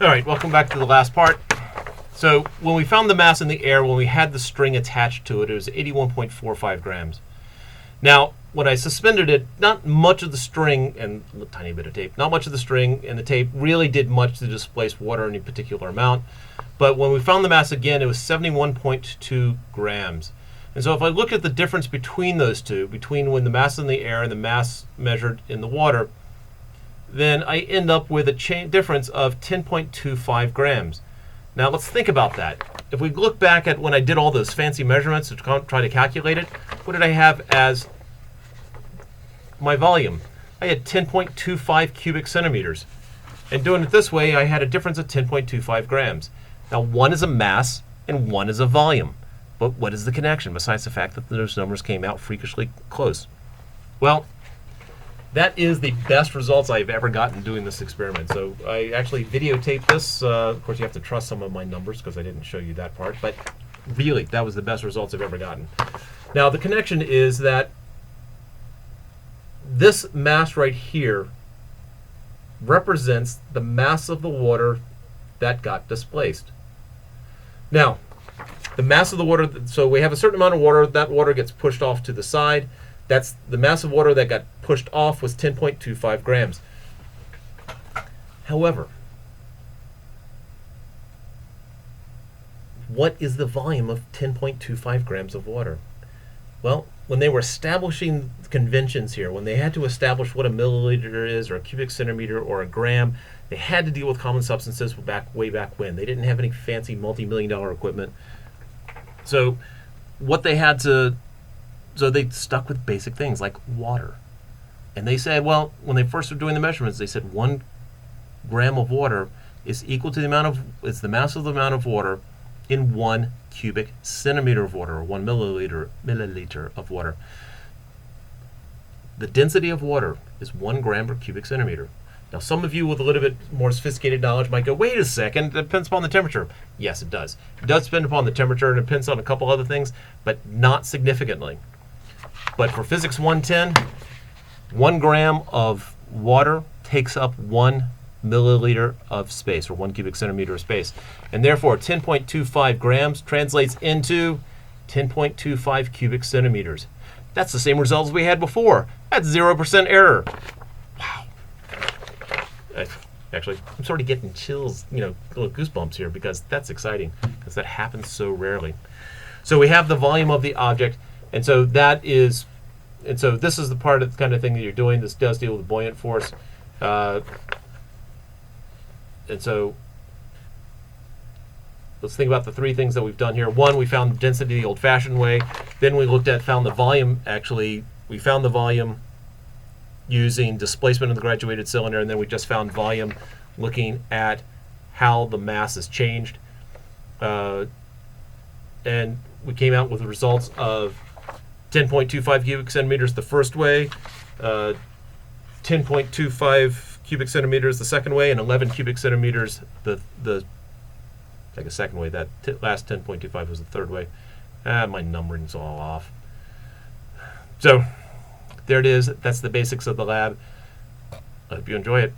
All right, welcome back to the last part. So when we found the mass in the air, when we had the string attached to it, it was 81.45 grams. Now, when I suspended it, not much of the string and a tiny bit of tape, not much of the string and the tape really did much to displace water in any particular amount. But when we found the mass again, it was 71.2 grams. And so if I look at the difference between those two, between when the mass is in the air and the mass measured in the water, then I end up with a difference of 10.25 grams. Now let's think about that. If we look back at when I did all those fancy measurements to try to calculate it, what did I have as my volume? I had 10.25 cubic centimeters. And doing it this way, I had a difference of 10.25 grams. Now one is a mass and one is a volume. But what is the connection besides the fact that those numbers came out freakishly close? Well, that is the best results I've ever gotten doing this experiment. So I actually videotaped this. Of course, you have to trust some of my numbers because I didn't show you that part. But really, that was the best results I've ever gotten. Now, the connection is that this mass right here represents the mass of the water that got displaced. Now, the mass of the water, so we have a certain amount of water. That water gets pushed off to the side. That's the mass of water that got pushed off was 10.25 grams. However, what is the volume of 10.25 grams of water? Well, when they were establishing conventions here, when they had to establish what a milliliter is or a cubic centimeter or a gram, they had to deal with common substances way back when. They didn't have any fancy multi-million-dollar equipment. So what they had to So they stuck with basic things like water. And they said, well, when they first were doing the measurements, they said 1 gram of water is equal to it's the mass of the amount of water in 1 cubic centimeter of water, or 1 milliliter of water. The density of water is 1 gram per cubic centimeter. Now, some of you with a little bit more sophisticated knowledge might go, wait a second, it depends upon the temperature. Yes, it does. It does depend upon the temperature, and it depends on a couple other things, but not significantly. But for Physics 110, 1 gram of water takes up 1 milliliter of space, or 1 cubic centimeter of space. And therefore, 10.25 grams translates into 10.25 cubic centimeters. That's the same results we had before. That's 0% error. Wow. Actually, I'm sort of getting chills, little goosebumps here, because that's exciting, because that happens so rarely. So we have the volume of the object, and so this is the part of the kind of thing that you're doing. This does deal with buoyant force. And so let's think about the 3 things that we've done here. 1, we found density the old-fashioned way. Then we found the volume. Actually, we found the volume using displacement of the graduated cylinder, and then we just found volume looking at how the mass has changed. And we came out with the results of 10.25 cubic centimeters the first way, 10.25 cubic centimeters the second way, and 11 cubic centimeters the second way. That last 10.25 was the third way. My numbering's all off. So there it is. That's the basics of the lab. I hope you enjoy it.